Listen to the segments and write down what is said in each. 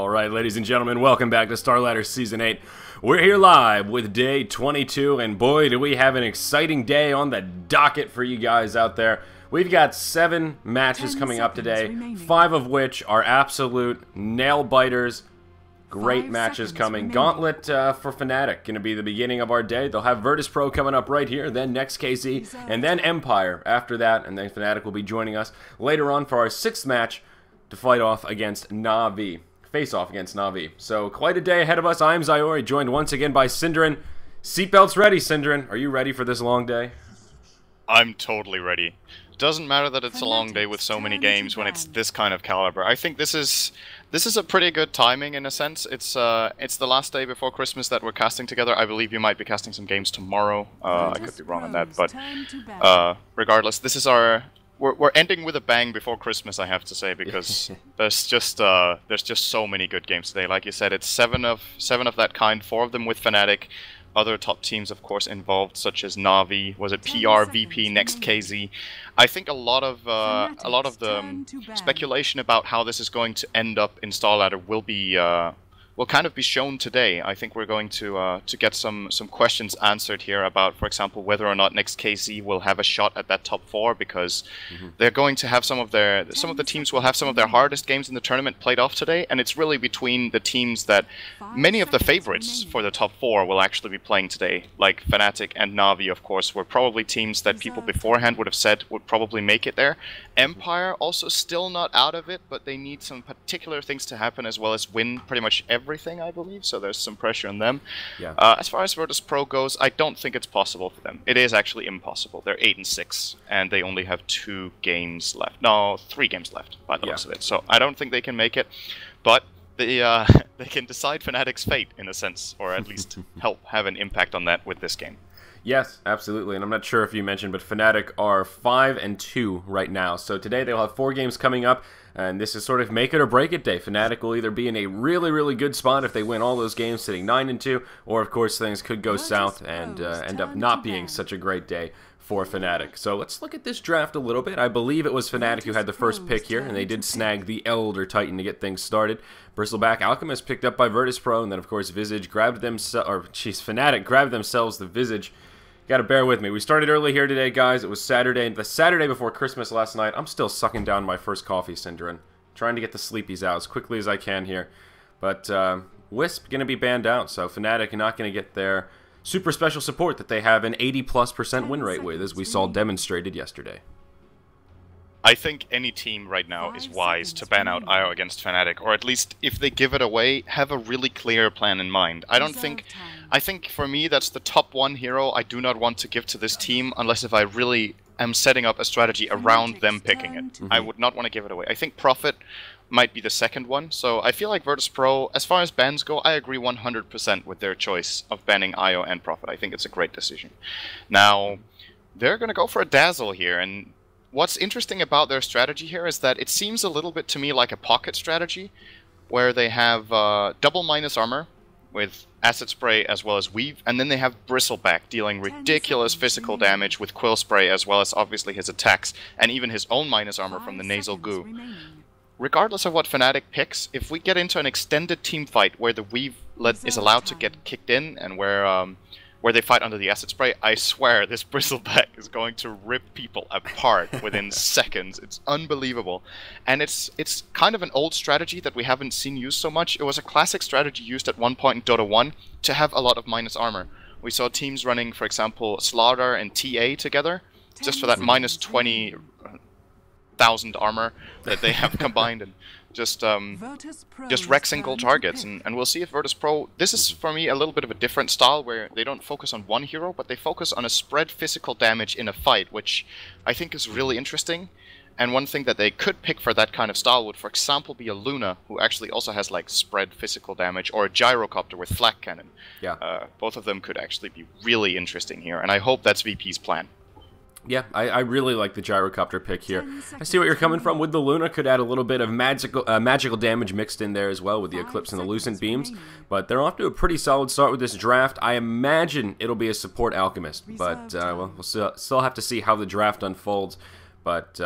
Alright, ladies and gentlemen, welcome back to Starladder Season 8. We're here live with day 22, and boy, do we have an exciting day on the docket for you guys out there. We've got 7 matches coming up today, 5 of which are absolute nail-biters. Great matches coming. Gauntlet for Fnatic, going to be the beginning of our day. They'll have Virtus.pro coming up right here, then next.kz, and then Empire after that, and then Fnatic will be joining us later on for our 6th match to fight off against Na'Vi. Face off against Na'Vi. So quite a day ahead of us. I'm Zyori, joined once again by Synderen. Seatbelts ready, Synderen. Are you ready for this long day? I'm totally ready. Doesn't matter that it's a long day with so many games when it's this kind of caliber. I think this is a pretty good timing in a sense. It's the last day before Christmas that we're casting together. I believe you might be casting some games tomorrow. I could be wrong on that, but regardless, this is our. We're ending with a bang before Christmas, I have to say, because there's just so many good games today. Like you said, it's seven of that kind, 4 of them with Fnatic. Other top teams, of course, involved, such as Na'Vi, was it PR, VP, next.kz. I think a lot of the speculation about how this is going to end up in Starladder will kind of be shown today. I think we're going to get some questions answered here about, for example, whether or not next.kz will have a shot at that top 4, because they're going to have some of the teams will have some of their hardest games in the tournament played off today, and it's really between the teams that many of the favorites for the top 4 will actually be playing today, like Fnatic and Na'Vi, of course, were probably teams that people beforehand would have said would probably make it there. Empire also still not out of it, but they need some particular things to happen as well as win pretty much everything, I believe, so there's some pressure on them. Yeah. As far as Virtus.pro goes, I don't think it's possible for them. It is actually impossible. They're 8-6, and they only have 2 games left. No, 3 games left, by the looks of it. So I don't think they can make it, but they can decide Fnatic's fate, in a sense, or at least help have an impact on that with this game. Yes, absolutely, and I'm not sure if you mentioned, but Fnatic are 5-2 right now. So today they'll have 4 games coming up, and this is sort of make it or break it day. Fnatic will either be in a really, really good spot if they win all those games, sitting 9-2, or of course things could go south and end up not being such a great day for Fnatic. So let's look at this draft a little bit. I believe it was Fnatic who had the first pick here, and they did snag the Elder Titan to get things started. Bristleback Alchemist picked up by Virtus.pro, and then of course Visage grabbed Fnatic grabbed themselves the Visage. Gotta bear with me. We started early here today, guys. It was Saturday, the Saturday before Christmas last night. I'm still sucking down my first coffee, Synderen. Trying to get the sleepies out as quickly as I can here. But Wisp gonna be banned out, so Fnatic are not gonna get their super special support that they have an 80+% win rate with, as we saw demonstrated yesterday. I think any team right now is wise to ban out IO against Fnatic, or at least, if they give it away, have a really clear plan in mind. I think for me, that's the top 1 hero I do not want to give to this team, unless if I really am setting up a strategy around them picking it. I would not want to give it away. I think Prophet might be the second one, so I feel like Virtus.pro, as far as bans go, I agree 100% with their choice of banning IO and Prophet. I think it's a great decision. Now, they're going to go for a Dazzle here, and what's interesting about their strategy here is that it seems a little bit to me like a pocket strategy, where they have double minus armor with acid spray as well as weave, and then they have Bristleback dealing ridiculous physical damage with quill spray as well as obviously his attacks, and even his own minus armor from the nasal goo. Regardless of what Fnatic picks, if we get into an extended team fight where the weave is allowed to get kicked in and where they fight under the acid spray, I swear this Bristleback is going to rip people apart within seconds. It's unbelievable. And it's kind of an old strategy that we haven't seen used so much. It was a classic strategy used at one point in Dota 1 to have a lot of minus armor. We saw teams running, for example, Starladder and TA together, just for that minus 20,000 armor that they have combined, and just wreck single targets, and we'll see if Virtus.pro, this is for me a little bit of a different style where they don't focus on one hero, but they focus on a spread physical damage in a fight, which I think is really interesting. And one thing that they could pick for that kind of style would, for example, be a Luna, who actually also has like spread physical damage, or a Gyrocopter with flak cannon. Yeah. Both of them could actually be really interesting here, and I hope that's VP's plan. Yeah, I really like the Gyrocopter pick here. I see what you're coming from. With the Luna, could add a little bit of magical damage mixed in there as well with the Eclipse and the Lucent Beams. But they're off to a pretty solid start with this draft. I imagine it'll be a support Alchemist, but we'll still have to see how the draft unfolds. But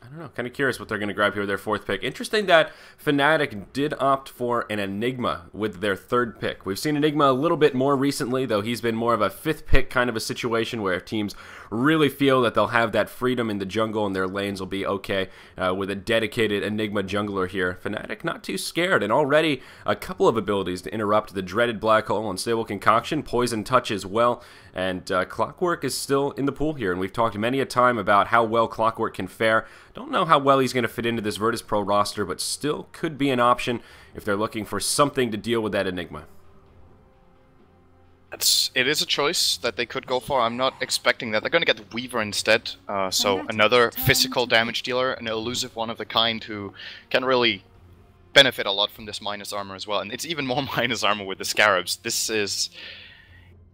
I don't know. Kind of curious what they're going to grab here with their 4th pick. Interesting that Fnatic did opt for an Enigma with their 3rd pick. We've seen Enigma a little bit more recently, though he's been more of a 5th pick kind of a situation where teams really feel that they'll have that freedom in the jungle and their lanes will be okay with a dedicated Enigma jungler here. Fnatic not too scared, and already a couple of abilities to interrupt the dreaded Black Hole, Unstable Concoction, Poison Touch as well, and Clockwork is still in the pool here, and we've talked many a time about how well Clockwork can fare. Don't know how well he's going to fit into this Virtus.pro roster, but still could be an option if they're looking for something to deal with that Enigma. It is a choice that they could go for. I'm not expecting that. They're going to get the Weaver instead, so another physical damage dealer, an elusive one of the kind who can really benefit a lot from this minus armor as well. And it's even more minus armor with the Scarabs. This is...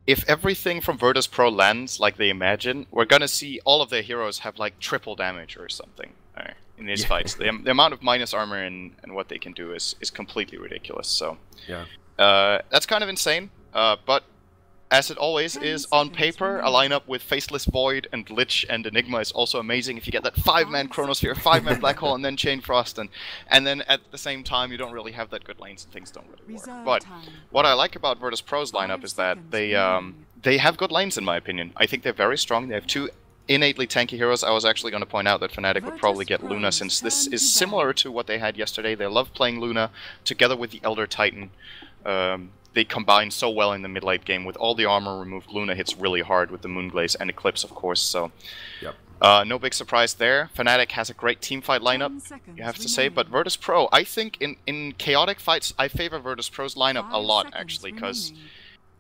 If everything from Virtus.pro lands like they imagine, we're gonna see all of their heroes have like triple damage or something in these fights. The amount of minus armor and what they can do is completely ridiculous. So yeah, that's kind of insane. But as it always is, on paper, a lineup with Faceless Void and Lich and Enigma is also amazing. If you get that 5-man Chronosphere, 5-man Black Hole, and then Chain Frost, and then at the same time you don't really have that good lanes and things don't really work. But what I like about Virtus.pro's lineup is that they have good lanes in my opinion. I think they're very strong. They have 2 innately tanky heroes. I was actually going to point out that Fnatic would probably get Luna, since this is similar to what they had yesterday. They love playing Luna together with the Elder Titan. They combine so well in the mid-late game. With all the armor removed, Luna hits really hard with the Moonglaze and Eclipse, of course, so... Yep. No big surprise there. Fnatic has a great teamfight lineup, you have to say, but Virtus.pro, I think in chaotic fights, I favor Virtus.pro's lineup a lot, actually, because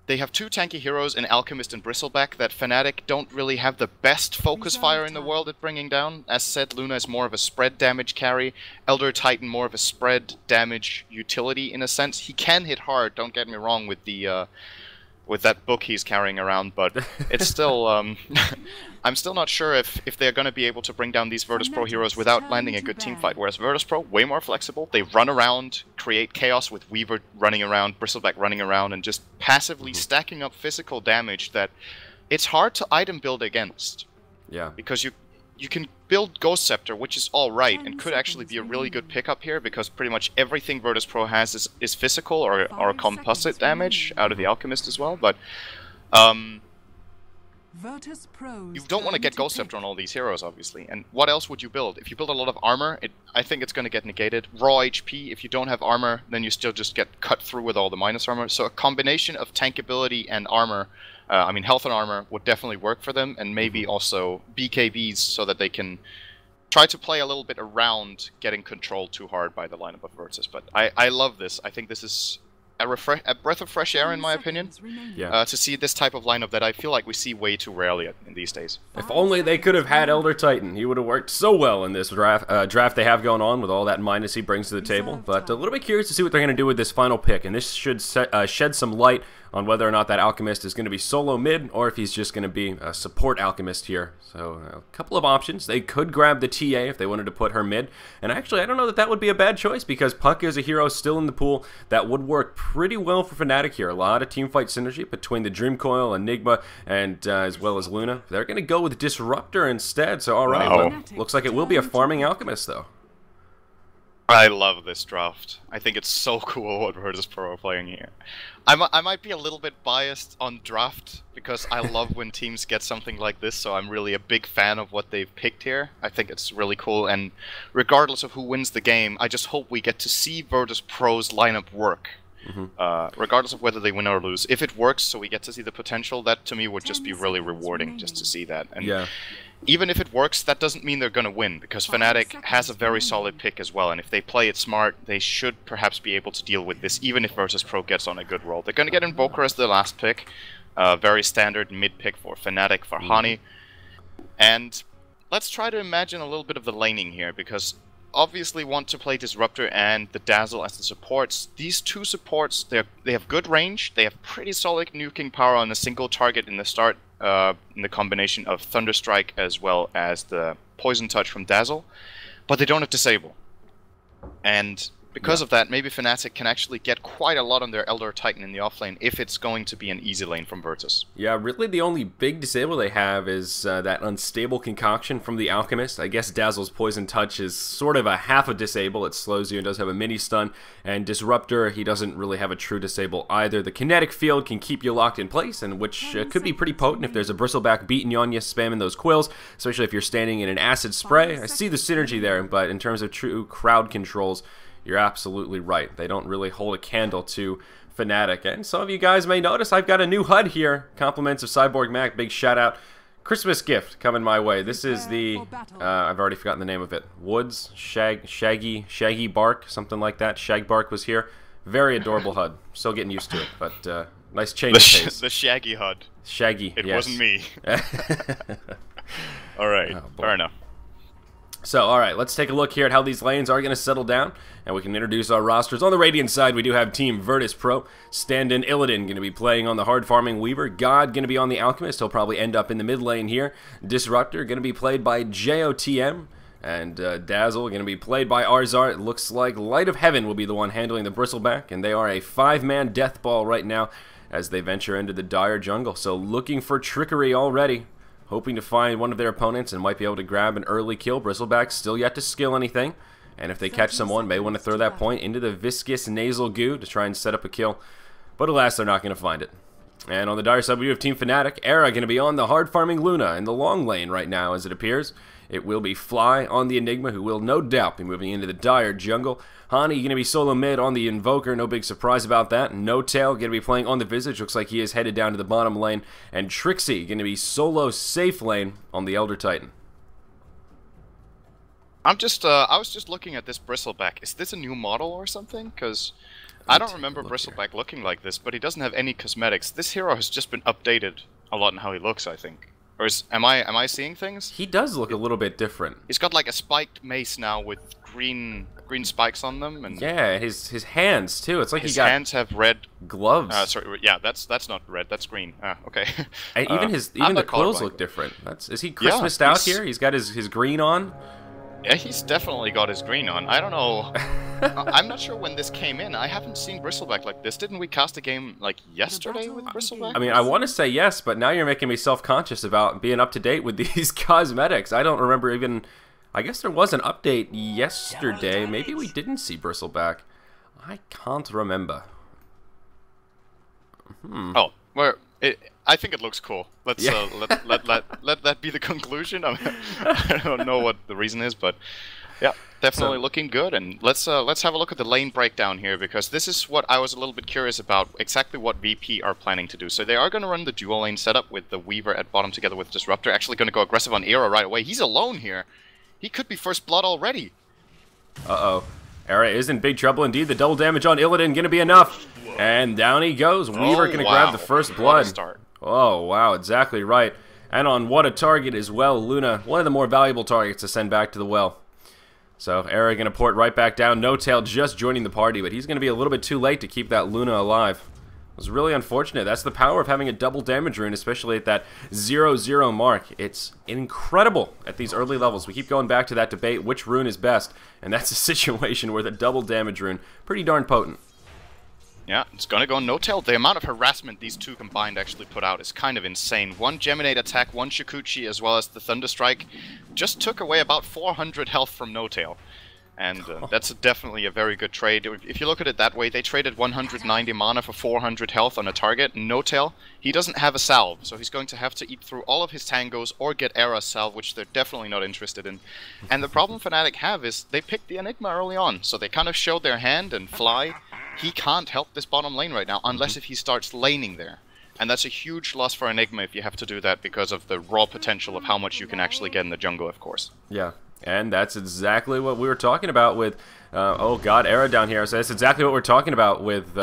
they have 2 tanky heroes in Alchemist and Bristleback that Fnatic don't really have the best focus fire in the world at bringing down. As said, Luna is more of a spread damage carry, Elder Titan more of a spread damage utility in a sense. He can hit hard, don't get me wrong, with the with that book he's carrying around, but it's still I'm still not sure if they're going to be able to bring down these Virtus.pro heroes without landing a good teamfight, whereas Virtus.pro, way more flexible. They run around, create chaos with Weaver running around, Bristleback running around, and just passively stacking up physical damage that it's hard to item build against. Yeah. Because you can build Ghost Scepter, which is alright, and could actually be a really good pickup here, because pretty much everything Virtus.pro has is physical or composite damage out of the Alchemist as well, but you don't want to get Ghost Scepter on all these heroes, obviously. And what else would you build? If you build a lot of armor, I think it's going to get negated. Raw HP, if you don't have armor, then you still just get cut through with all the minus armor. So a combination of tankability and armor, health and armor, would definitely work for them. And maybe also BKBs so that they can try to play a little bit around getting controlled too hard by the lineup of Virtus. But I love this. I think this is a breath of fresh air, in my opinion, to see this type of lineup that I feel like we see way too rarely in these days. If only they could have had Elder Titan. He would have worked so well in this draft they have going on with all that minus he brings to the table. But a little bit curious to see what they're going to do with this final pick, and this should shed some light on whether or not that Alchemist is going to be solo mid, or if he's just going to be a support Alchemist here. So a couple of options. They could grab the TA if they wanted to put her mid, and actually I don't know that would be a bad choice, because Puck is a hero still in the pool that would work pretty well for Fnatic here. A lot of teamfight synergy between the Dream Coil, Enigma, and as well as Luna. They're going to go with Disruptor instead, so alright, but looks like it will be a farming Alchemist though. I love this draft. I think it's so cool what Virtus.pro are playing here. I might be a little bit biased on draft, because I love when teams get something like this, so I'm really a big fan of what they've picked here. I think it's really cool, and regardless of who wins the game, I just hope we get to see Virtus.pro's lineup work. Regardless of whether they win or lose. If it works, so we get to see the potential, that to me would just be really rewarding, just to see that. And even if it works, that doesn't mean they're going to win, because Fnatic has a very solid pick as well, and if they play it smart, they should perhaps be able to deal with this, even if Virtus.pro gets on a good roll. They're going to get Invoker as the last pick, very standard mid pick for Fnatic, for Hani, and let's try to imagine a little bit of the laning here, because obviously want to play Disruptor and the Dazzle as the supports. These two supports, they have good range, they have pretty solid nuking power on a single target in the start, in the combination of Thunderstrike as well as the Poison Touch from Dazzle, but they don't have Disable. And Because of that, maybe Fnatic can actually get quite a lot on their Elder Titan in the offlane if it's going to be an easy lane from Virtus. Yeah, really the only big disable they have is that unstable concoction from the Alchemist. I guess Dazzle's Poison Touch is sort of a half a disable. It slows you and does have a mini stun. And Disruptor, he doesn't really have a true disable either. The Kinetic Field can keep you locked in place, and which could be pretty potent if there's a Bristleback beating you on you, spamming those quills, especially if you're standing in an Acid Spray. I see the synergy there, but in terms of true crowd controls, you're absolutely right. They don't really hold a candle to Fnatic. And some of you guys may notice I've got a new HUD here. Compliments of Cyborg Mac. Big shout out. Christmas gift coming my way. This is the, I've already forgotten the name of it. Woods, Shaggy Bark, something like that. Shag Bark was here. Very adorable HUD. Still getting used to it, but nice change of pace. The Shaggy HUD. Shaggy, It yes. wasn't me. Alright, fair enough. So, alright, let's take a look here at how these lanes are going to settle down, and we can introduce our rosters. On the Radiant side, we do have Team Virtus Pro. Stand-in Illidan going to be playing on the hard-farming Weaver. God going to be on the Alchemist. He'll probably end up in the mid lane here. Disruptor going to be played by JOTM. And Dazzle going to be played by ars-art. It looks like Light of Heaven will be the one handling the Bristleback, and they are a 5-man death ball right now as they venture into the dire jungle. So looking for trickery already. Hoping to find one of their opponents and might be able to grab an early kill. Bristleback still yet to skill anything. And if they catch someone, may want to throw that point into the viscous nasal goo to try and set up a kill. But alas, they're not going to find it. And on the dire side, we have Team Fnatic. Era going to be on the hard-farming Luna in the long lane right now, as it appears. It will be Fly on the Enigma, who will no doubt be moving into the dire jungle. Hani going to be solo mid on the Invoker, no big surprise about that. No Tail going to be playing on the Visage, looks like he is headed down to the bottom lane. And Trixie going to be solo safe lane on the Elder Titan. I was just looking at this Bristleback. Is this a new model or something? Because I don't remember Bristleback looking like this, but he doesn't have any cosmetics. This hero has just been updated a lot in how he looks, I think. Or am I seeing things? He does look a little bit different. He's got like a spiked mace now with green spikes on them, and yeah, his hands too. It's like his he got hands have red gloves. Sorry, yeah, that's not red. That's green. Okay. And even the quills look different. Is he Christmased out here? He's got his green on. Yeah, he's definitely got his green on. I don't know. I'm not sure when this came in. I haven't seen Bristleback like this. Didn't we cast a game like yesterday with Bristleback? I mean, I want to say yes, but now you're making me self-conscious about being up to date with these cosmetics. I don't remember even. I guess there was an update yesterday. Maybe we didn't see Bristleback. I can't remember. Oh, well, I think it looks cool. Let's let that be the conclusion. I don't know what the reason is, but yeah, definitely looking good. And let's have a look at the lane breakdown here, because this is what I was a little bit curious about, exactly what VP are planning to do. So they are going to run the dual lane setup with the Weaver at bottom together with Disruptor. Actually going to go aggressive on Era right away. He's alone here. He could be first blood already. Uh-oh. Era is in big trouble indeed. The double damage on Illidan going to be enough. And down he goes. Weaver going to grab the first blood. Oh, wow. Exactly right. And on what a target as well. Luna, one of the more valuable targets to send back to the well. So Era going to port right back down. No Tail just joining the party, but he's going to be a little bit too late to keep that Luna alive. It was really unfortunate. That's the power of having a double damage rune, especially at that 0-0 mark. It's incredible at these early levels. We keep going back to that debate, which rune is best, and that's a situation where the double damage rune, pretty darn potent. Yeah, it's gonna go no tail. The amount of harassment these two combined actually put out is kind of insane. One Geminate attack, one Shikuchi, as well as the Thunder Strike, just took away about 400 health from no tail. And that's definitely a very good trade. If you look at it that way, they traded 190 mana for 400 health on a target. No Tail, he doesn't have a salve, so he's going to have to eat through all of his tangos or get Era's salve, which they're definitely not interested in. And the problem Fnatic have is they picked the Enigma early on, so they kind of showed their hand, and Fly, he can't help this bottom lane right now, unless if he starts laning there. And that's a huge loss for Enigma if you have to do that, because of the raw potential of how much you can actually get in the jungle, of course. Yeah. And that's exactly what we were talking about with, oh god, Era down here. So that's exactly what we're talking about with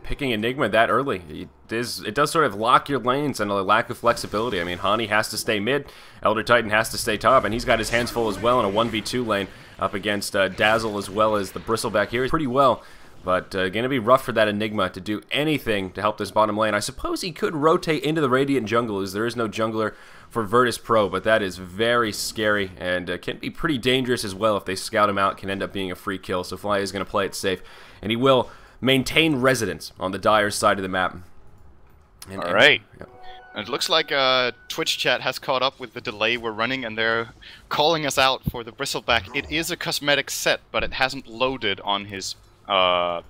picking Enigma that early. It does sort of lock your lanes and a lack of flexibility. I mean, Hani has to stay mid, Elder Titan has to stay top, and he's got his hands full as well in a 1v2 lane up against Dazzle as well as the Bristleback here. Pretty well. But going to be rough for that Enigma to do anything to help this bottom lane. I suppose he could rotate into the Radiant jungle, as there is no jungler for Virtus Pro, but that is very scary and can be pretty dangerous as well. If they scout him out, can end up being a free kill. So Fly is going to play it safe, and he will maintain residence on the Dire side of the map. All right. It looks like Twitch chat has caught up with the delay we're running, and they're calling us out for the Bristleback. It is a cosmetic set, but it hasn't loaded on his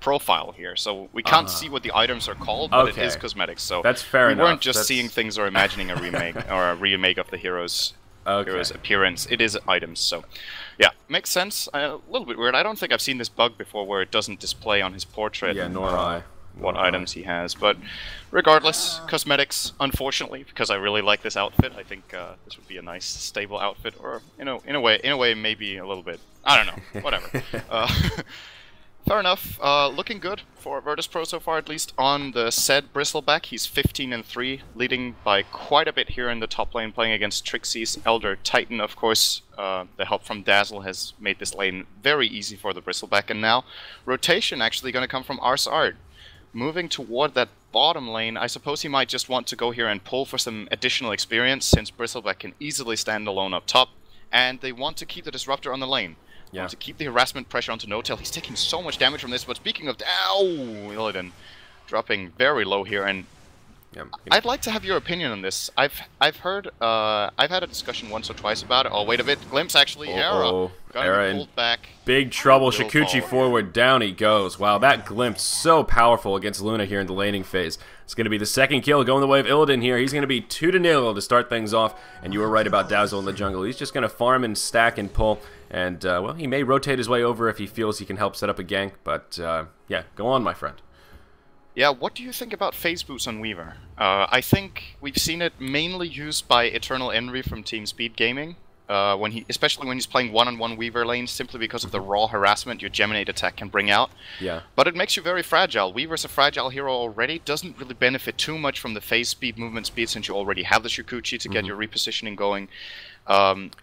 profile here, so we can't see what the items are called, but it is cosmetics. So that's fair enough. We weren't just seeing things or imagining a remake or a remake of the hero's appearance. It is items. So yeah, makes sense. A little bit weird. I don't think I've seen this bug before, where it doesn't display on his portrait. Yeah, nor I. What items he has, but regardless, cosmetics, unfortunately, because I really like this outfit. I think this would be a nice, stable outfit, or in a way, maybe a little bit. I don't know, whatever. Fair enough. Looking good for Virtus Pro so far, at least on the said Bristleback. He's 15-3, leading by quite a bit here in the top lane, playing against Trixie's Elder Titan, of course. The help from Dazzle has made this lane very easy for the Bristleback, and now rotation actually going to come from ars-art. Moving toward that bottom lane, I suppose he might just want to go here and pull for some additional experience, since Bristleback can easily stand alone up top, and they want to keep the Disruptor on the lane. Yeah. Want to keep the harassment pressure onto No-Tail. He's taking so much damage from this, but speaking of... Ow! Illidan dropping very low here, and I'd like to have your opinion on this. I've heard, I've had a discussion once or twice about it. Oh, wait a bit. Glimpse, actually. Era. Era pulled back. Big trouble. Shukuchi forward. Down he goes. Wow, that glimpse so powerful against Luna here in the laning phase. It's going to be the second kill going the way of Illidan here. He's going to be 2-0 to start things off. And you were right about Dazzle in the jungle. He's just going to farm and stack and pull. And, well, he may rotate his way over if he feels he can help set up a gank. But, yeah, go on, my friend. Yeah, what do you think about phase boots on Weaver? I think we've seen it mainly used by Eternal Envy from Team Speed Gaming, especially when he's playing one-on-one Weaver lanes, simply because of the raw harassment your Geminate attack can bring out. Yeah. But it makes you very fragile. Weaver's a fragile hero already, doesn't really benefit too much from the phase speed, movement speed, since you already have the Shukuchi to get your repositioning going.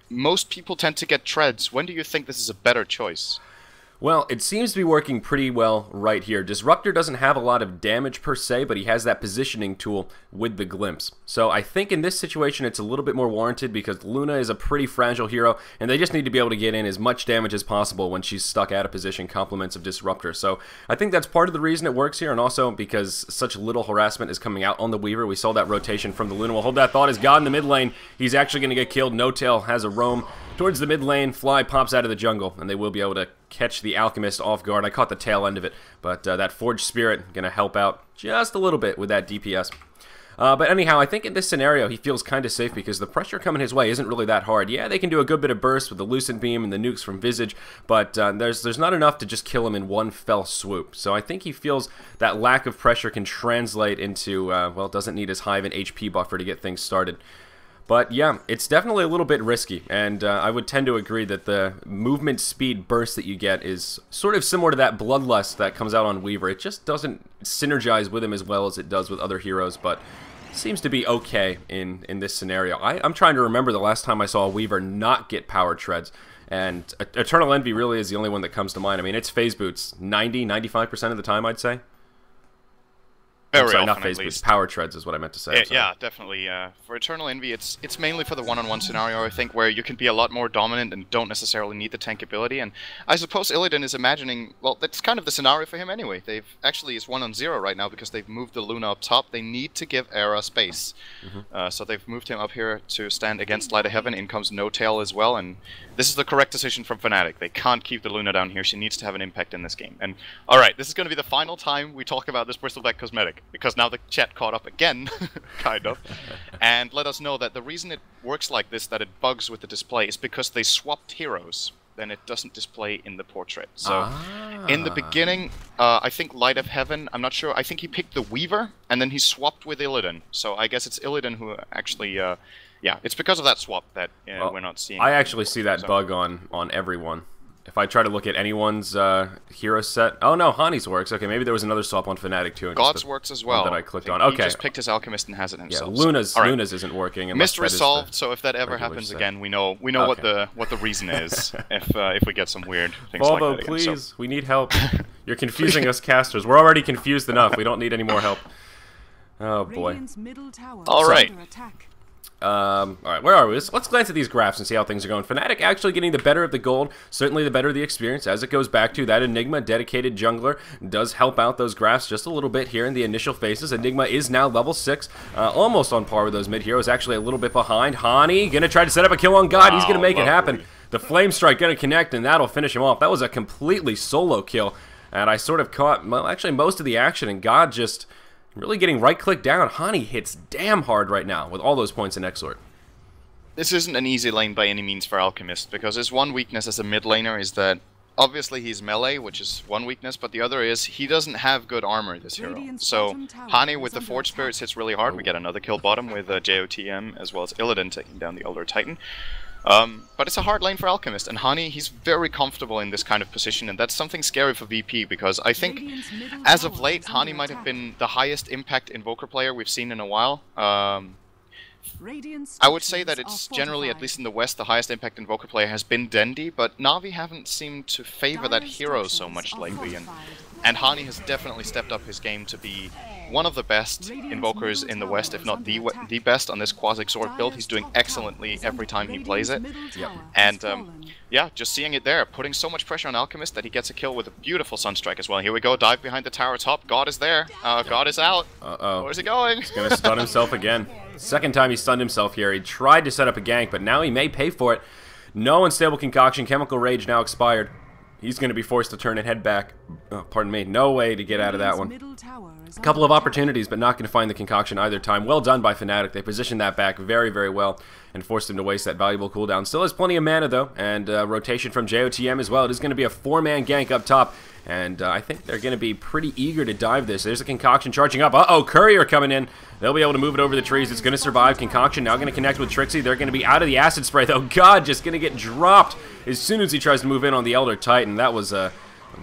Most people tend to get treads. When do you think this is a better choice? Well, it seems to be working pretty well right here. Disruptor doesn't have a lot of damage per se, but he has that positioning tool with the glimpse. So I think in this situation it's a little bit more warranted, because Luna is a pretty fragile hero, and they just need to be able to get in as much damage as possible when she's stuck out of position, compliments of Disruptor. So I think that's part of the reason it works here, and also because such little harassment is coming out on the Weaver. We saw that rotation from the Luna. We'll hold that thought as God in the mid lane. He's actually going to get killed. No-Tail has a roam towards the mid lane. Fly pops out of the jungle, and they will be able to catch the Alchemist off guard. I caught the tail end of it, but that Forged Spirit going to help out just a little bit with that DPS. But anyhow, I think in this scenario he feels kind of safe, because the pressure coming his way isn't really that hard. Yeah, they can do a good bit of burst with the Lucent Beam and the nukes from Visage, but there's not enough to just kill him in one fell swoop. So I think he feels that lack of pressure can translate into, well, doesn't need as high of an HP buffer to get things started. But yeah, it's definitely a little bit risky, and I would tend to agree that the movement speed burst that you get is sort of similar to that Bloodlust that comes out on Weaver. It just doesn't synergize with him as well as it does with other heroes, but seems to be okay in this scenario. I'm trying to remember the last time I saw a Weaver not get power treads, and Eternal Envy really is the only one that comes to mind. I mean, it's phase boots 90-95% of the time, I'd say. Very sorry, often, not phase boots. Power treads is what I meant to say. Yeah, definitely. For Eternal Envy, it's mainly for the one-on-one scenario, I think, where you can be a lot more dominant and don't necessarily need the tank ability. And I suppose Illidan is imagining, well, that's kind of the scenario for him anyway. They've actually is 1-on-0 right now because they've moved the Luna up top. They need to give Era space, so they've moved him up here to stand against Light of Heaven. In comes No-Tail as well, and this is the correct decision from Fnatic. They can't keep the Luna down here. She needs to have an impact in this game. And all right, this is going to be the final time we talk about this Bristleback cosmetic, because now the chat caught up again, kind of, and let us know that the reason it works like this, that it bugs with the display, is because they swapped heroes. Then it doesn't display in the portrait. So in the beginning, I think Light of Heaven, I'm not sure, I think he picked the Weaver, and then he swapped with Illidan. So I guess it's Illidan who actually, yeah, it's because of that swap that we're not seeing. I actually see that bug on everyone. If I try to look at anyone's hero set... Oh, no, Hani's works. Okay, maybe there was another swap on Fnatic, too. God's works as well. That I clicked on. Okay. He just picked his Alchemist and has it himself. Yeah, Luna's, so. Right. Luna's isn't working. Mystery solved, so if that ever happens again, we know okay. what the reason is if we get some weird things Volvo, like that again. Please, so. We need help. You're confusing us casters. We're already confused enough. We don't need any more help. Oh, boy. All right. Alright, where are we? Let's glance at these graphs and see how things are going. Fnatic actually getting the better of the gold, certainly the better of the experience, as it goes back to that Enigma dedicated jungler does help out those graphs just a little bit here in the initial phases. Enigma is now level 6, almost on par with those mid-heroes, actually a little bit behind. Hani gonna try to set up a kill on God, he's gonna make it happen. The Flame Strike gonna connect, and that'll finish him off. That was a completely solo kill, and I sort of caught, well, actually most of the action, and God just... really getting right-click down. Hani hits damn hard right now with all those points in Exort. This isn't an easy lane by any means for Alchemist, because his one weakness as a mid laner is that obviously he's melee, which is one weakness, but the other is he doesn't have good armor, this hero. So Hani with the Forge Spirits hits really hard. We get another kill bottom with JOTM as well as Illidan taking down the Elder Titan. But it's a hard lane for Alchemist, and Hani, he's very comfortable in this kind of position, and that's something scary for VP, because I think, as of late, Hani might have been the highest impact Invoker player we've seen in a while. I would say that it's generally, at least in the West, the highest impact Invoker player has been Dendi, but Na'Vi haven't seemed to favor that hero so much lately, and Hani has definitely stepped up his game to be one of the best Invokers in the West, if not the best on this Quasi-Exort build. He's doing excellently every time he plays it. Yep. And yeah, just seeing it there, putting so much pressure on Alchemist that he gets a kill with a beautiful Sunstrike as well. Here we go, dive behind the tower top. God is there. God is out. Where's he going? He's going to stun himself again. Second time he stunned himself here. He tried to set up a gank, but now he may pay for it. No unstable concoction. Chemical Rage now expired. He's going to be forced to turn and head back. Oh, pardon me. No way to get out of that one. A couple of opportunities, but not going to find the concoction either time. Well done by Fnatic. They positioned that back very, very well and forced him to waste that valuable cooldown. Still has plenty of mana, though, and rotation from JOTM as well. It is going to be a 4-man gank up top, and I think they're going to be pretty eager to dive this. There's a concoction charging up. Uh-oh, Courier coming in. They'll be able to move it over the trees. It's going to survive. Concoction now going to connect with Trixie. They're going to be out of the acid spray, though. God, just going to get dropped as soon as he tries to move in on the Elder Titan. That was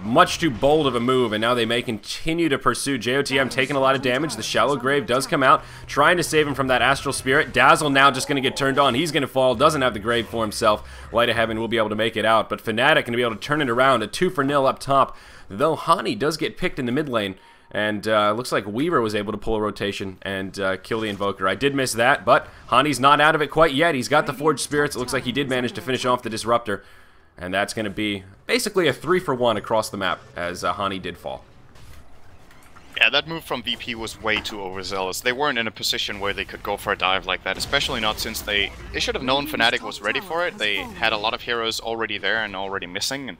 much too bold of a move, and now they may continue to pursue. JOTM taking a lot of damage. The Shallow Grave does come out, trying to save him from that Astral Spirit. Dazzle now just going to get turned on. He's going to fall. Doesn't have the Grave for himself. Light of Heaven will be able to make it out, but Fnatic going to be able to turn it around. A 2-for-0 up top, though Hani does get picked in the mid lane. And looks like Weaver was able to pull a rotation and kill the Invoker. I did miss that, but Hani's not out of it quite yet. He's got the Forged Spirits. It looks like he did manage to finish off the Disruptor. And that's going to be basically a 3-for-1 across the map, as Hani did fall. Yeah, that move from VP was way too overzealous. They weren't in a position where they could go for a dive like that, especially not since they should have known Fnatic was ready for it. They had a lot of heroes already there and already missing, and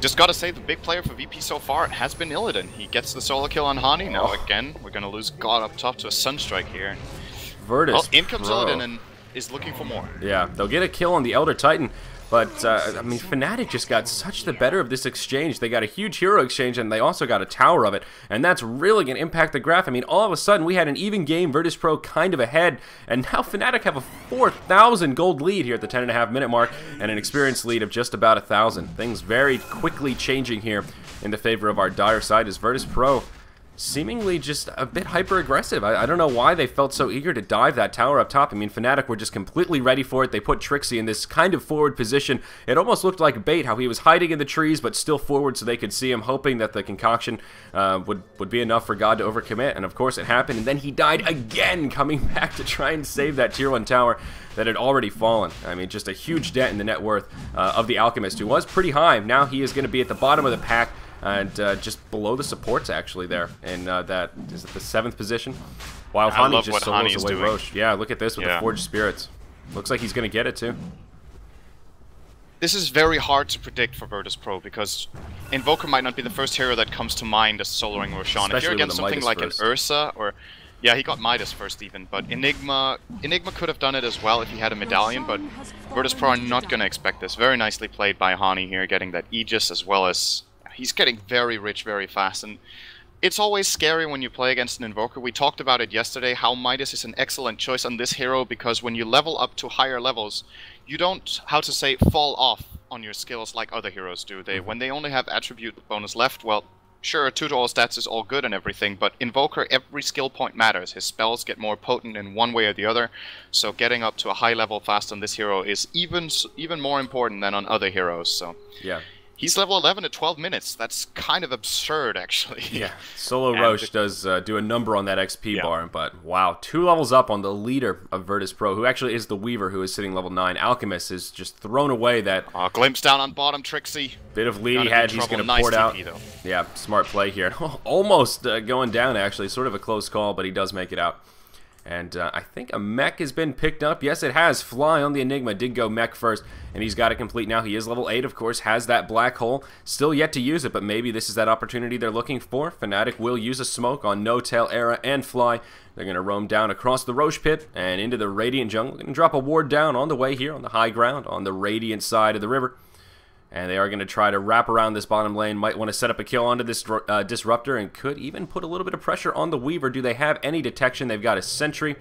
just gotta say, the big player for VP so far has been Illidan. He gets the solo kill on Hani. Now again, we're gonna lose God up top to a Sunstrike here. Virtus in comes Illidan and is looking for more. Yeah, they'll get a kill on the Elder Titan. But, I mean, Fnatic just got such the better of this exchange. They got a huge hero exchange, and they also got a tower of it. And that's really going to impact the graph. I mean, all of a sudden, we had an even game, Virtus Pro kind of ahead, and now Fnatic have a 4,000 gold lead here at the 10.5-minute mark, and an experience lead of just about 1,000. Things very quickly changing here in the favor of our dire side as Virtus Pro seemingly just a bit hyper-aggressive. I don't know why they felt so eager to dive that tower up top. I mean, Fnatic were just completely ready for it. They put Trixie in this kind of forward position. It almost looked like bait, how he was hiding in the trees, but still forward so they could see him, hoping that the concoction would be enough for God to overcommit. And of course it happened, and then he died again, coming back to try and save that tier 1 tower that had already fallen. I mean, just a huge dent in the net worth of the Alchemist, who was pretty high. Now he is going to be at the bottom of the pack, and just below the supports, actually, there in that is it the 7th position. While Hani just solos away Roche. Yeah, look at this with the Forged Spirits. Looks like he's going to get it too. This is very hard to predict for Virtus Pro because Invoker might not be the first hero that comes to mind as soloing Roshan. If you're against something like an Ursa or yeah, he got Midas first even, but Enigma could have done it as well if he had a medallion, but Virtus Pro are not going to expect this. Very nicely played by Hani here, getting that Aegis as well as he's getting very rich very fast, and it's always scary when you play against an Invoker. We talked about it yesterday, how Midas is an excellent choice on this hero, because when you level up to higher levels, you don't, how to say, fall off on your skills like other heroes do. When they only have attribute bonus left, well, sure, 2 to all stats is all good and everything, but Invoker, every skill point matters. His spells get more potent in one way or the other, so getting up to a high level fast on this hero is even more important than on other heroes. So yeah. He's level 11 at 12 minutes. That's kind of absurd, actually. Yeah, Solo Roche does do a number on that XP bar, but wow, 2 levels up on the leader of Virtus Pro, who actually is the Weaver, who is sitting level 9. Alchemist has just thrown away that... glimpse down on bottom, Trixie. Bit of lead he had, he's going to pour it out. Though. Yeah, smart play here. Almost going down, actually. Sort of a close call, but he does make it out. And I think a mech has been picked up. Yes, it has. Fly on the Enigma did go mech first, and he's got it complete now. He is level 8, of course, has that black hole. Still yet to use it, but maybe this is that opportunity they're looking for. Fnatic will use a smoke on No Tail, Era, and Fly. They're going to roam down across the Roche pit and into the Radiant jungle. Going to drop a ward down on the way here on the high ground on the Radiant side of the river. And they are going to try to wrap around this bottom lane. Might want to set up a kill onto this Disruptor and could even put a little bit of pressure on the Weaver. Do they have any detection? They've got a Sentry,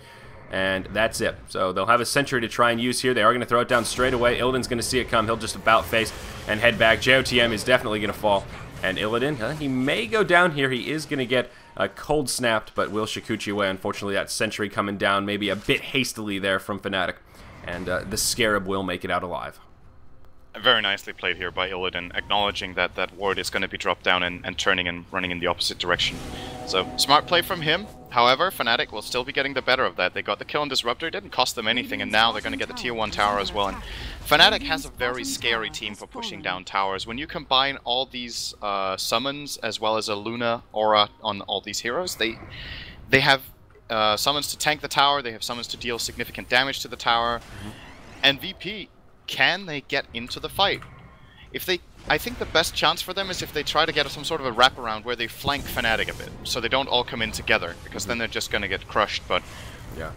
and that's it. So they'll have a Sentry to try and use here. They are going to throw it down straight away. Illidan's going to see it come. He'll just about face and head back. JOTM is definitely going to fall. And Illidan, he may go down here. He is going to get cold snapped, but will Shikuchi away. Unfortunately, that Sentry coming down maybe a bit hastily there from Fnatic. And the Scarab will make it out alive. Very nicely played here by Illidan, acknowledging that that ward is going to be dropped down and turning and running in the opposite direction. So, smart play from him. However, Fnatic will still be getting the better of that. They got the kill on Disruptor, it didn't cost them anything, and now they're going to get the tier 1 tower as well. And Fnatic has a very scary team for pushing down towers. When you combine all these summons, as well as a Luna aura on all these heroes, they have summons to tank the tower, they have summons to deal significant damage to the tower, and VP... can they get into the fight? I think the best chance for them is if they try to get some sort of a wraparound where they flank Fnatic a bit, so they don't all come in together, because then they're just going to get crushed. But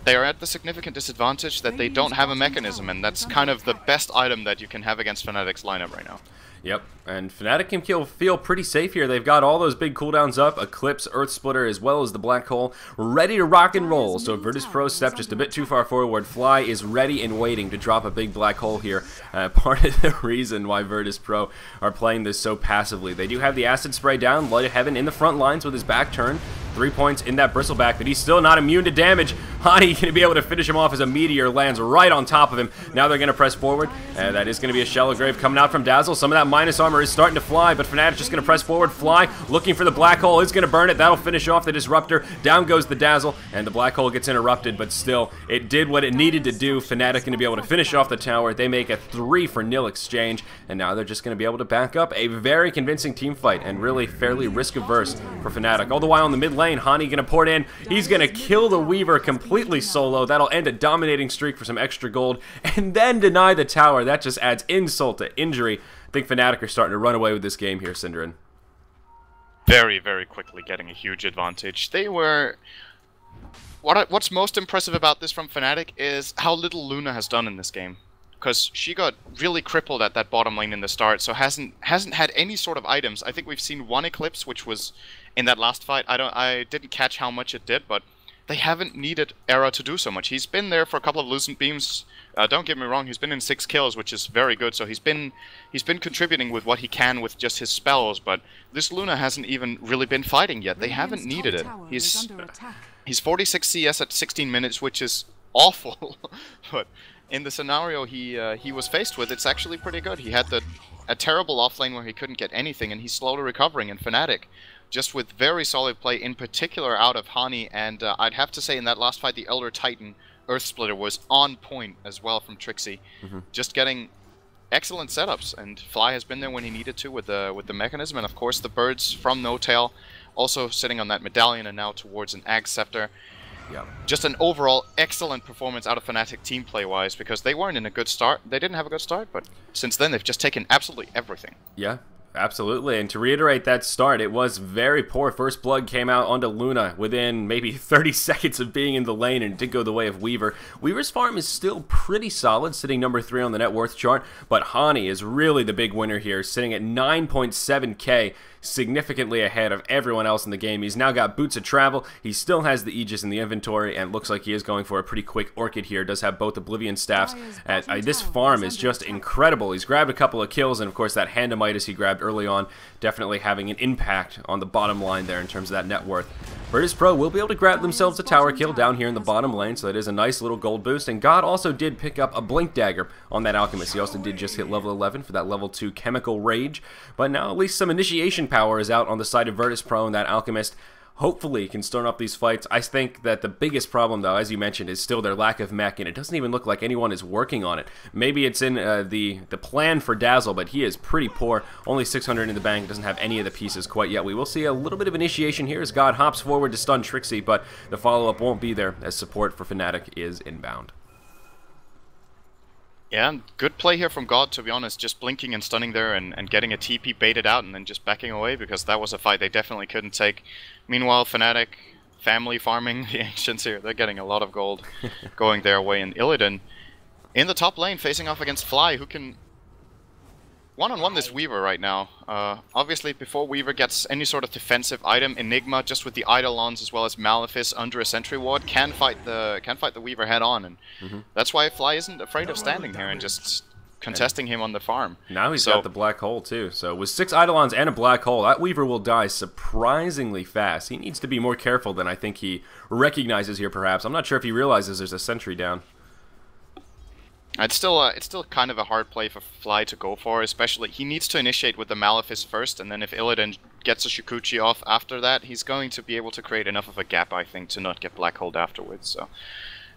they are at the significant disadvantage that they don't have a mechanism, and that's kind of the best item that you can have against Fnatic's lineup right now. Yep, and Fnatic can feel pretty safe here. They've got all those big cooldowns up, Eclipse, Earth Splitter, as well as the Black Hole, ready to rock and roll. So Virtus Pro stepped just a bit too far forward. Fly is ready and waiting to drop a big Black Hole here. Part of the reason why Virtus Pro are playing this so passively. They do have the Acid Spray down, Light of Heaven in the front lines with his back turn. 3 points in that Bristleback, but he's still not immune to damage. Hani going to be able to finish him off as a meteor lands right on top of him. Now they're going to press forward, and that is going to be a Shallow Grave coming out from Dazzle. Some of that minus armor is starting to fly, but Fnatic just going to press forward. Fly looking for the Black Hole, is going to burn it. That'll finish off the Disruptor. Down goes the Dazzle, and the Black Hole gets interrupted, but still, it did what it needed to do. Fnatic going to be able to finish off the tower. They make a 3-for-0 exchange, and now they're just going to be able to back up a very convincing team fight, and really fairly risk-averse for Fnatic. All the while in the mid lane, Hani going to pour it in. He's going to kill the Weaver completely solo. That'll end a dominating streak for some extra gold, and then deny the tower. That just adds insult to injury. I think Fnatic are starting to run away with this game here, Synderen. Very, very quickly getting a huge advantage. They were... What's most impressive about this from Fnatic is how little Luna has done in this game. Because she got really crippled at that bottom lane in the start, so hasn't had any sort of items. I think we've seen one Eclipse, which was in that last fight. I didn't catch how much it did, but they haven't needed Era to do so much. He's been there for a couple of Lucent Beams. Don't get me wrong, he's been in 6 kills, which is very good. So he's been contributing with what he can with just his spells. But this Luna hasn't even really been fighting yet. They haven't needed it. He's 46 CS at 16 minutes, which is awful. But in the scenario he was faced with, it's actually pretty good. He had a terrible offlane where he couldn't get anything, and he's slowly recovering. And Fnatic, just with very solid play, in particular out of Hani, and I'd have to say in that last fight, the Elder Titan Earth Splitter was on point as well from Trixie. Just getting excellent setups, and Fly has been there when he needed to with the mechanism, and of course the birds from No Tail also sitting on that medallion and now towards an Ag Scepter. Yeah. Just an overall excellent performance out of Fnatic team play-wise, because they weren't in a good start. They didn't have a good start, but since then they've just taken absolutely everything. Yeah. Absolutely, and to reiterate that start, it was very poor. First Blood came out onto Luna within maybe 30 seconds of being in the lane, and it did go the way of Weaver. Weaver's farm is still pretty solid, sitting number 3 on the net worth chart, but Hani is really the big winner here, sitting at 9.7k, significantly ahead of everyone else in the game. He's now got Boots of Travel. He still has the Aegis in the inventory, and looks like he is going for a pretty quick Orchid here. Does have both Oblivion Staffs. This farm is just incredible. He's grabbed a couple of kills, and of course that Handamitis he grabbed early on definitely having an impact on the bottom line there in terms of that net worth. Virtus.pro will be able to grab themselves a tower kill down here in the bottom lane, so that is a nice little gold boost. And God also did pick up a Blink Dagger on that Alchemist. He also did just hit level 11 for that level 2 Chemical Rage. But now at least some initiation power is out on the side of Virtus.pro, and that Alchemist hopefully can start up these fights. I think that the biggest problem, though, as you mentioned, is still their lack of mech, and it doesn't even look like anyone is working on it. Maybe it's in the plan for Dazzle, but he is pretty poor. Only 600 in the bank, doesn't have any of the pieces quite yet. We will see a little bit of initiation here as God hops forward to stun Trixie, but the follow-up won't be there as support for Fnatic is inbound. Yeah, good play here from God, to be honest. Just blinking and stunning there and getting a TP baited out and then just backing away, because that was a fight they definitely couldn't take. Meanwhile, Fnatic, family farming, the Ancients here, they're getting a lot of gold going their way. And Illidan in the top lane facing off against Fly, who can one-on-one this Weaver right now. Obviously, before Weaver gets any sort of defensive item, Enigma, just with the Eidolons as well as Malefice under a sentry ward, can fight the Weaver head on, and that's why Fly isn't afraid of standing here and just contesting him on the farm. Now he's got the black hole too. So with 6 Eidolons and a black hole, that Weaver will die surprisingly fast. He needs to be more careful than I think he recognizes here. Perhaps I'm not sure if he realizes there's a sentry down. It's still kind of a hard play for Fly to go for, especially he needs to initiate with the Malefice first, and then if Illidan gets a Shukuchi off after that, he's going to be able to create enough of a gap, I think, to not get black holed afterwards. So,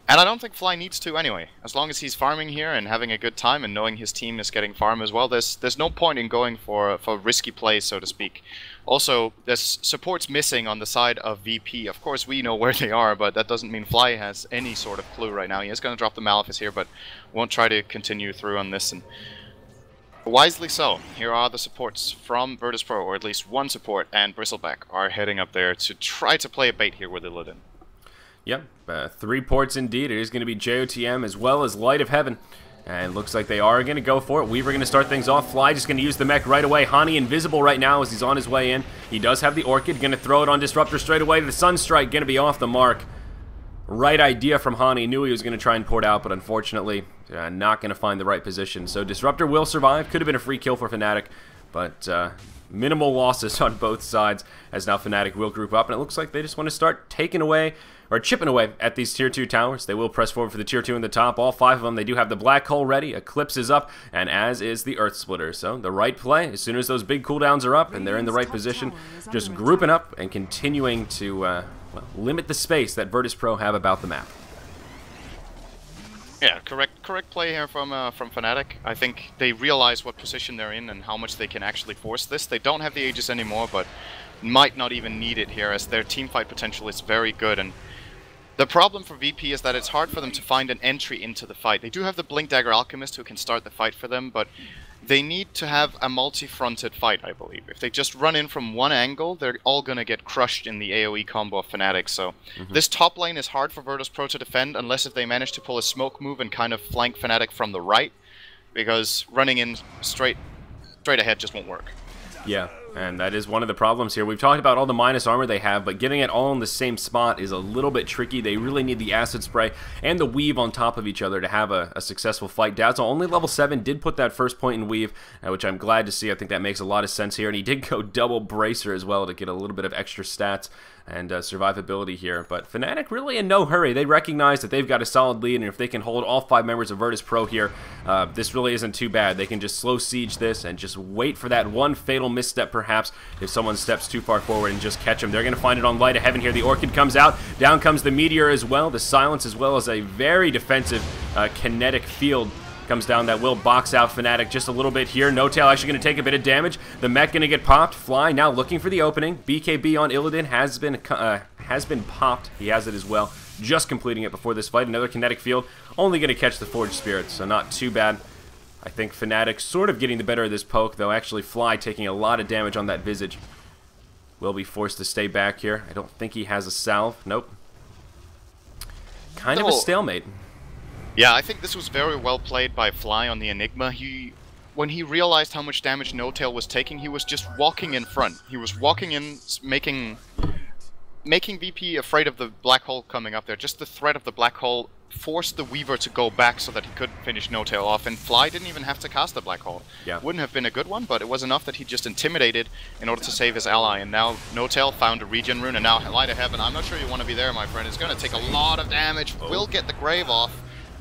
and I don't think Fly needs to anyway. As long as he's farming here and having a good time and knowing his team is getting farm as well, there's no point in going for risky plays, so to speak. Also, there's supports missing on the side of VP. Of course, we know where they are, but that doesn't mean Fly has any sort of clue right now. He is going to drop the Malefice here, but won't try to continue through on this. And wisely so. Here are the supports from Virtus.pro, or at least one support, and Bristleback are heading up there to try to play a bait here with Illidan. Yep, 3 ports indeed. It is going to be JOTM as well as Light of Heaven. And looks like they are going to go for it. Weaver going to start things off. Fly just going to use the mech right away. Hani invisible right now as he's on his way in. He does have the Orchid. Going to throw it on Disruptor straight away. The Sunstrike going to be off the mark. Right idea from Hani. Knew he was going to try and port out, but unfortunately not going to find the right position. So Disruptor will survive. Could have been a free kill for Fnatic, but minimal losses on both sides as now Fnatic will group up. And it looks like they just want to start taking away or chipping away at these tier 2 towers. They will press forward for the tier 2 in the top. All 5 of them. They do have the black hole ready. Eclipse is up, and as is the Earth Splitter. So the right play, as soon as those big cooldowns are up and they're in the right position, just grouping up and continuing to well, limit the space that Virtus.pro have about the map. Yeah, correct play here from Fnatic. I think they realize what position they're in and how much they can actually force this. They don't have the Aegis anymore, but might not even need it here, as their teamfight potential is very good. And the problem for VP is that it's hard for them to find an entry into the fight. They do have the Blink Dagger Alchemist who can start the fight for them, but they need to have a multi-fronted fight, I believe. If they just run in from one angle, they're all going to get crushed in the AoE combo of Fnatic. So this top lane is hard for Virtus.pro to defend, unless if they manage to pull a smoke move and kind of flank Fnatic from the right, because running in straight ahead just won't work. Yeah, and that is one of the problems here. We've talked about all the minus armor they have, but getting it all in the same spot is a little bit tricky. They really need the Acid Spray and the Weave on top of each other to have a successful fight. Dazzle, only level 7, did put that first point in Weave, which I'm glad to see. I think that makes a lot of sense here, and he did go double Bracer as well to get a little bit of extra stats and survivability here. But Fnatic really in no hurry. They recognize that they've got a solid lead, and if they can hold all 5 members of Virtus.pro here, this really isn't too bad. They can just slow siege this and just wait for that one fatal misstep, perhaps, if someone steps too far forward, and just catch them. They're going to find it on Light of Heaven here. The Orchid comes out. Down comes the Meteor as well. The Silence, as well as a very defensive kinetic field, comes down. That will box out Fnatic just a little bit here. No Tail actually going to take a bit of damage. The mech going to get popped. Fly now looking for the opening. BKB on Illidan has been popped. He has it as well. Just completing it before this fight. Another kinetic field. Only going to catch the Forged Spirits, so not too bad. I think Fnatic sort of getting the better of this poke, though. Actually, Fly taking a lot of damage on that Visage. Will be forced to stay back here. I don't think he has a salve. Nope. Kind of a stalemate. Yeah, I think this was very well played by Fly on the Enigma. He when he realized how much damage No-Tail was taking, he was just walking in front. He was walking in, making VP afraid of the black hole coming up there. Just the threat of the black hole forced the Weaver to go back so that he could finish No-Tail off, and Fly didn't even have to cast the black hole. Yeah. Wouldn't have been a good one, but it was enough that he just intimidated in order to save his ally, and now No-Tail found a regen rune, and now Light of Heaven, I'm not sure you want to be there, my friend. It's going to take a lot of damage, will get the Grave off,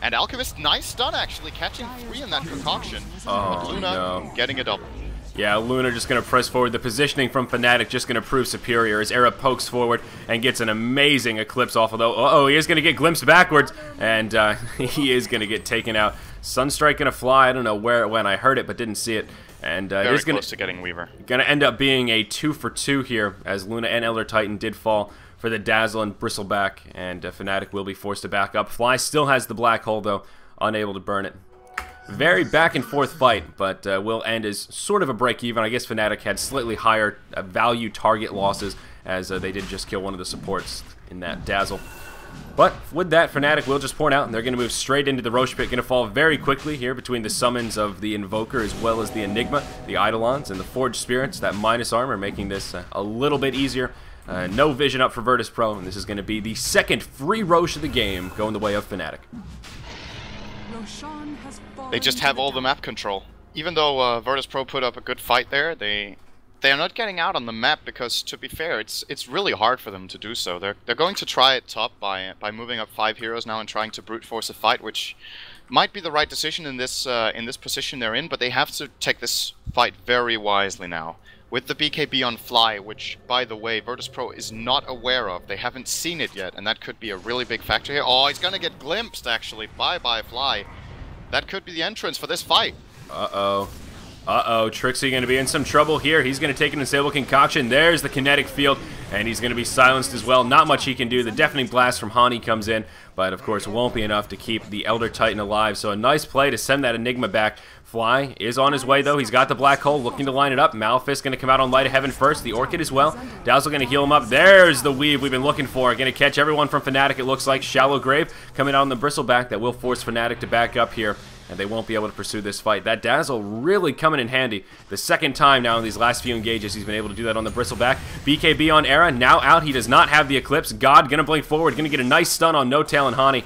and Alchemist, nice stun actually, catching 3 in that concoction, but Luna getting a double. Yeah, Luna just going to press forward. The positioning from Fnatic just going to prove superior as Era pokes forward and gets an amazing Eclipse off. Although, he is going to get glimpsed backwards, and he is going to get taken out. Sunstrike going to fly. I don't know where it went. I heard it, but didn't see it. And very close to getting Weaver. Going to end up being a 2-for-2 here, as Luna and Elder Titan did fall for the Dazzle and Bristleback, and Fnatic will be forced to back up. Fly still has the black hole, though, unable to burn it. Very back and forth fight, but will end as sort of a break even. I guess Fnatic had slightly higher value target losses, as they did just kill one of the supports in that Dazzle. But with that, Fnatic will just point out, and they're going to move straight into the Roche Pit. Going to fall very quickly here between the summons of the Invoker as well as the Enigma, the Eidolons, and the Forged Spirits. That minus armor making this a little bit easier. No vision up for Virtus Pro, and this is going to be the second free Roche of the game, going the way of Fnatic. They just have all the map control. Even though Virtus Pro put up a good fight there, they are not getting out on the map because, to be fair, it's really hard for them to do so. They're going to try it top by moving up 5 heroes now and trying to brute force a fight, which might be the right decision in this position they're in. But they have to take this fight very wisely now. With the BKB on Fly, which, by the way, Virtus Pro is not aware of. They haven't seen it yet, and that could be a really big factor here. Oh, he's gonna get glimpsed, actually. Bye-bye, Fly. That could be the entrance for this fight. Uh-oh. Uh-oh, Trixie going to be in some trouble here. He's going to take an Unstable Concoction. There's the Kinetic Field, and he's going to be silenced as well. Not much he can do. The Deafening Blast from Hani comes in, but of course won't be enough to keep the Elder Titan alive. So a nice play to send that Enigma back. Fly is on his way, though. He's got the Black Hole, looking to line it up. Malphite going to come out on Light of Heaven first. The Orchid as well. Dazzle going to heal him up. There's the weave we've been looking for. Going to catch everyone from Fnatic, it looks like. Shallow Grave coming out on the Bristleback. That will force Fnatic to back up here, and they won't be able to pursue this fight. That Dazzle really coming in handy. The second time now in these last few engages he's been able to do that on the Bristleback. BKB on Era, now out. He does not have the Eclipse. God gonna blink forward, gonna get a nice stun on No-Tail and Hani.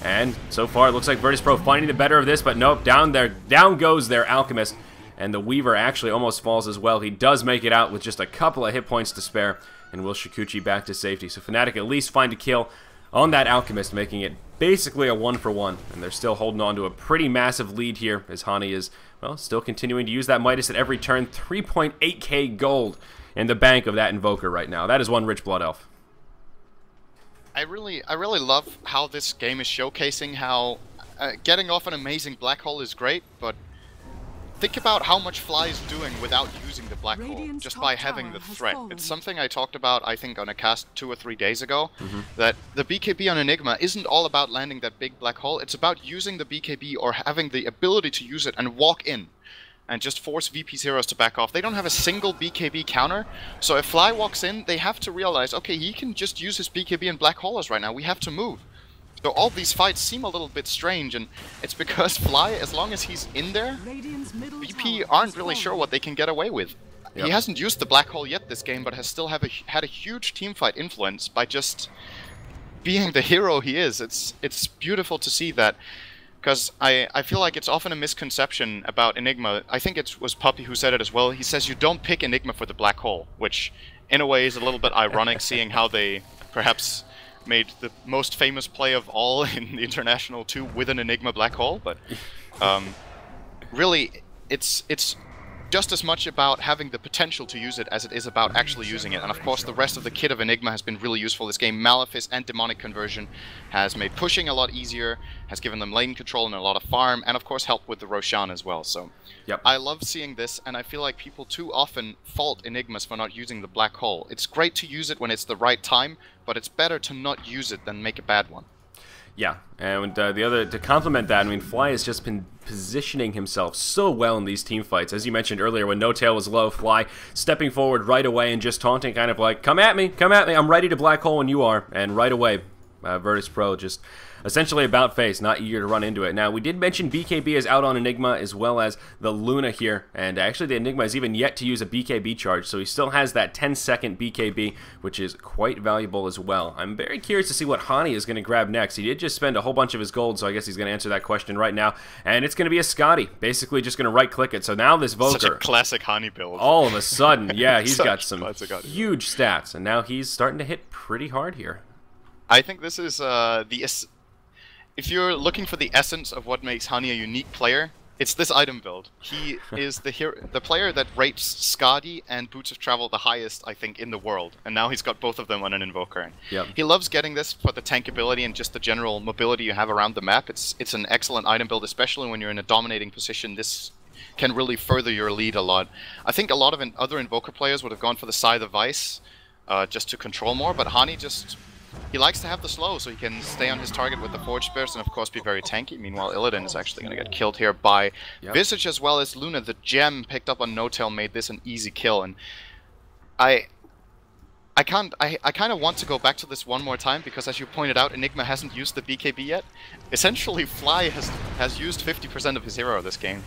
And so far it looks like Virtus Pro finding the better of this, but nope, down goes their Alchemist. And the Weaver actually almost falls as well. He does make it out with just a couple of hit points to spare, and will Shikuchi back to safety. So Fnatic at least find a kill on that Alchemist, making it basically a 1-for-1, and they're still holding on to a pretty massive lead here, as Hani is, well, still continuing to use that Midas at every turn. 3.8k gold in the bank of that Invoker right now. That is one rich Blood Elf. I really love how this game is showcasing how getting off an amazing Black Hole is great, but think about how much Fly is doing without using the Black Hole, just by having the threat. It's something I talked about, I think, on a cast 2 or 3 days ago, that the BKB on Enigma isn't all about landing that big Black Hole, it's about using the BKB or having the ability to use it and walk in and just force VP's heroes to back off. They don't have a single BKB counter, so if Fly walks in, they have to realize, okay, he can just use his BKB and Black Holes right now, we have to move. So all these fights seem a little bit strange, and it's because Fly, as long as he's in there, VP aren't really sure what they can get away with. Yep. He hasn't used the Black Hole yet this game, but has still had a huge teamfight influence by just being the hero he is. It's beautiful to see that, because I feel like it's often a misconception about Enigma. I think it was Puppy who said it as well. He says you don't pick Enigma for the Black Hole, which in a way is a little bit ironic, seeing how they perhaps made the most famous play of all in the International 2 with an Enigma Black Hole, but really it's just as much about having the potential to use it as it is about actually using it. And of course the rest of the kit of Enigma has been really useful this game. Malefice and Demonic Conversion has made pushing a lot easier, has given them lane control and a lot of farm, and of course helped with the Roshan as well. So yep. I love seeing this, and I feel like people too often fault Enigmas for not using the Black Hole. It's great to use it when it's the right time, but it's better to not use it than make a bad one. Yeah, and the other, to complement that, I mean, Fly has just been positioning himself so well in these team fights. As you mentioned earlier, when No-Tail was low, Fly stepping forward right away and just taunting, kind of like, come at me, I'm ready to Black Hole when you are, and right away, Virtus Pro just essentially about face, not eager to run into it. Now, we did mention BKB is out on Enigma as well as the Luna here, and actually the Enigma is even yet to use a BKB charge, so he still has that 10-second BKB, which is quite valuable as well. I'm very curious to see what Hani is going to grab next. He did just spend a whole bunch of his gold, so I guess he's going to answer that question right now, and it's going to be a Scotty, basically just going to right-click it. So now this Voker... Such a classic Hani build. All of a sudden, yeah, he's got some huge stats, and now he's starting to hit pretty hard here. I think this is if you're looking for the essence of what makes Hani a unique player, it's this item build. He is the player that rates Skadi and Boots of Travel the highest, I think, in the world. And now he's got both of them on an Invoker. Yep. He loves getting this for the tankability and just the general mobility you have around the map. It's an excellent item build, especially when you're in a dominating position. This can really further your lead a lot. I think a lot of other Invoker players would have gone for the Scythe of Vice just to control more, but Hani just... He likes to have the slow, so he can stay on his target with the Forge Spears and of course be very tanky. Meanwhile, Illidan is actually going to get killed here by Visage as well as Luna. The gem picked up on No-Tail made this an easy kill, and I kind of want to go back to this one more time because, as you pointed out, Enigma hasn't used the BKB yet. Essentially, Fly has used 50% of his hero this game.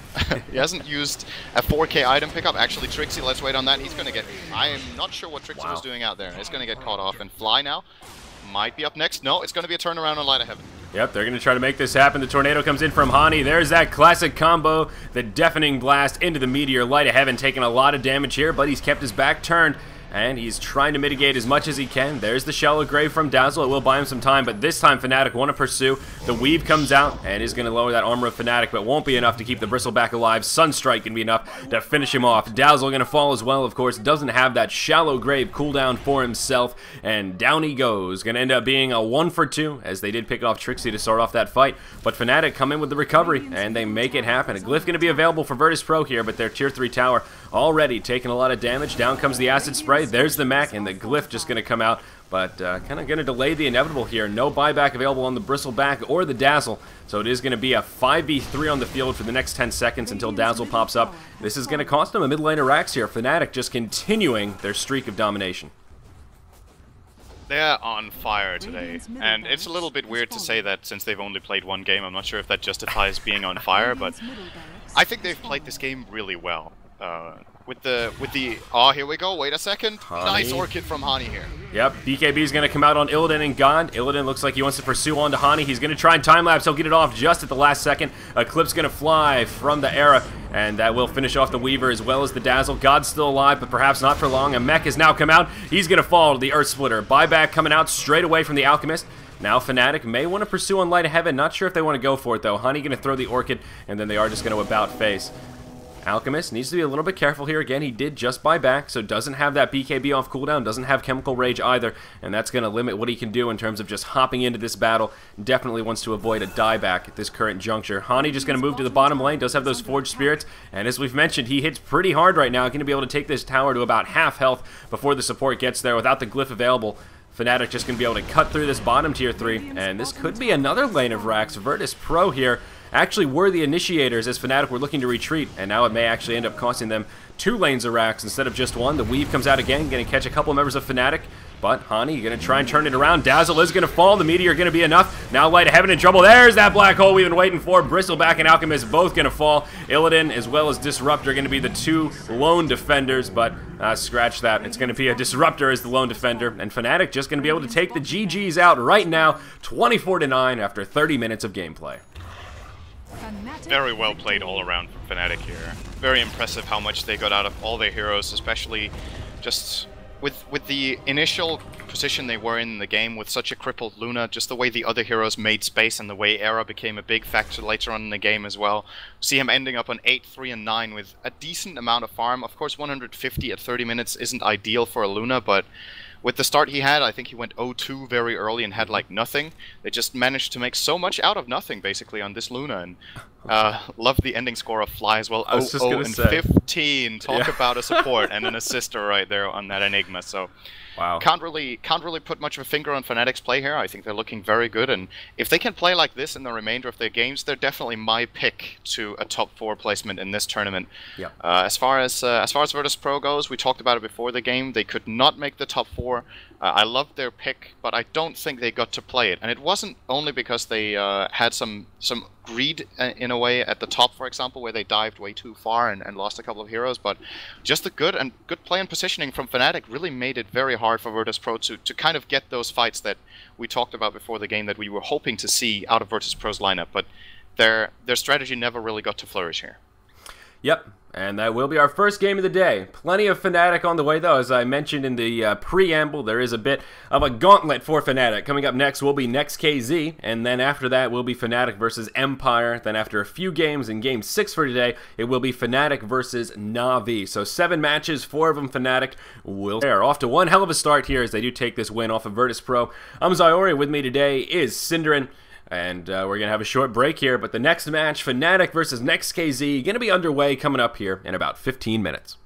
He hasn't used a 4K item pickup. Actually, Trixie, let's wait on that. He's going to get... I am not sure what Trixie was doing out there. He's going to get caught off, and Fly now might be up next. No, it's going to be a turnaround on Light of Heaven. Yep, they're going to try to make this happen. The tornado comes in from Hani. There's that classic combo, the deafening blast into the meteor. Light of Heaven taking a lot of damage here, but he's kept his back turned, and he's trying to mitigate as much as he can. There's the Shallow Grave from Dazzle. It will buy him some time, but this time Fnatic want to pursue. The Weave comes out and is going to lower that armor of Fnatic, but won't be enough to keep the Bristleback alive. Sunstrike can be enough to finish him off. Dazzle going to fall as well, of course. Doesn't have that Shallow Grave cooldown for himself, and down he goes. Going to end up being a 1-for-2, as they did pick off Trixie to start off that fight. But Fnatic come in with the recovery, and they make it happen. A Glyph going to be available for Virtus Pro here, but their Tier 3 tower already taking a lot of damage. Down comes the Acid Spray. There's the Mac, and the Glyph just going to come out, but kind of going to delay the inevitable here. No buyback available on the Bristleback or the Dazzle, so it is going to be a 5v3 on the field for the next 10 seconds until Dazzle pops up. This is going to cost them a mid laner Rax here. Fnatic just continuing their streak of domination. They're on fire today, and it's a little bit weird to say that since they've only played one game. I'm not sure if that justifies being on fire, but I think they've played this game really well. With the oh, here we go, wait a second. Hani. Nice Orchid from Hani here. Yep, BKB is going to come out on Illidan and God. Illidan looks like he wants to pursue on to Hani. He's going to try and time-lapse. He'll get it off just at the last second. Eclipse going to fly from the Era, and that will finish off the Weaver as well as the Dazzle. God's still alive, but perhaps not for long. A Mech has now come out. He's going to fall to the Earth Splitter. Buyback coming out straight away from the Alchemist. Now Fnatic may want to pursue on Light of Heaven. Not sure if they want to go for it, though. Hani going to throw the Orchid, and then they are just going to about face. Alchemist needs to be a little bit careful here. Again, he did just buy back, so doesn't have that BKB off cooldown, doesn't have Chemical Rage either, and that's going to limit what he can do in terms of just hopping into this battle. Definitely wants to avoid a dieback at this current juncture. Hani just going to move to the bottom lane, does have those Forged Spirits, and as we've mentioned, he hits pretty hard right now. Going to be able to take this tower to about half health before the support gets there without the Glyph available. Fnatic just going to be able to cut through this bottom tier 3, and this could be another lane of Rax. Virtus Pro here actually were the initiators as Fnatic were looking to retreat, and now it may actually end up costing them 2 lanes of Rax instead of just 1. The Weave comes out again, going to catch a couple members of Fnatic, but Hani going to try and turn it around. Dazzle is going to fall. The Meteor going to be enough. Now Light of Heaven in trouble. There's that black hole we've been waiting for. Bristleback and Alchemist both going to fall. Illidan as well as Disruptor going to be the 2 lone defenders, but scratch that. It's going to be a Disruptor as the lone defender, and Fnatic just going to be able to take the GGs out right now, 24-9 after 30 minutes of gameplay. Very well played all around from Fnatic here. Very impressive how much they got out of all their heroes, especially just with the initial position they were in the game with such a crippled Luna, just the way the other heroes made space and the way Era became a big factor later on in the game as well. See him ending up on 8, 3, and 9 with a decent amount of farm. Of course, 150 at 30 minutes isn't ideal for a Luna, but with the start he had, I think he went 0-2 very early and had like nothing. They just managed to make so much out of nothing basically on this Luna, and love the ending score of Fly as well. 0-0 and 15. Talk about a support and an assister right there on that Enigma. So wow. Can't really put much of a finger on Fnatic's play here. I think they're looking very good, and if they can play like this in the remainder of their games, they're definitely my pick to a top 4 placement in this tournament. Yeah. As far as Virtus Pro goes, we talked about it before the game. They could not make the top 4 I loved their pick, but I don't think they got to play it. And it wasn't only because they had some greed in a way at the top, for example, where they dived way too far and lost a couple of heroes, but just the good play and positioning from Fnatic really made it very hard for Virtus.pro to kind of get those fights that we talked about before the game that we were hoping to see out of Virtus.pro's lineup. But their strategy never really got to flourish here. Yep, and that will be our first game of the day. Plenty of Fnatic on the way, though. As I mentioned in the preamble, there is a bit of a gauntlet for Fnatic. Coming up next will be next.kz, and then after that will be Fnatic versus Empire. Then after a few games in Game 6 for today, it will be Fnatic versus Na'Vi. So 7 matches, 4 of them Fnatic will. They're off to one hell of a start here as they do take this win off of Virtus.pro. I'm Zyori. With me today is Synderin. And we're going to have a short break here, but the next match, Fnatic versus next.kz, going to be underway coming up here in about 15 minutes.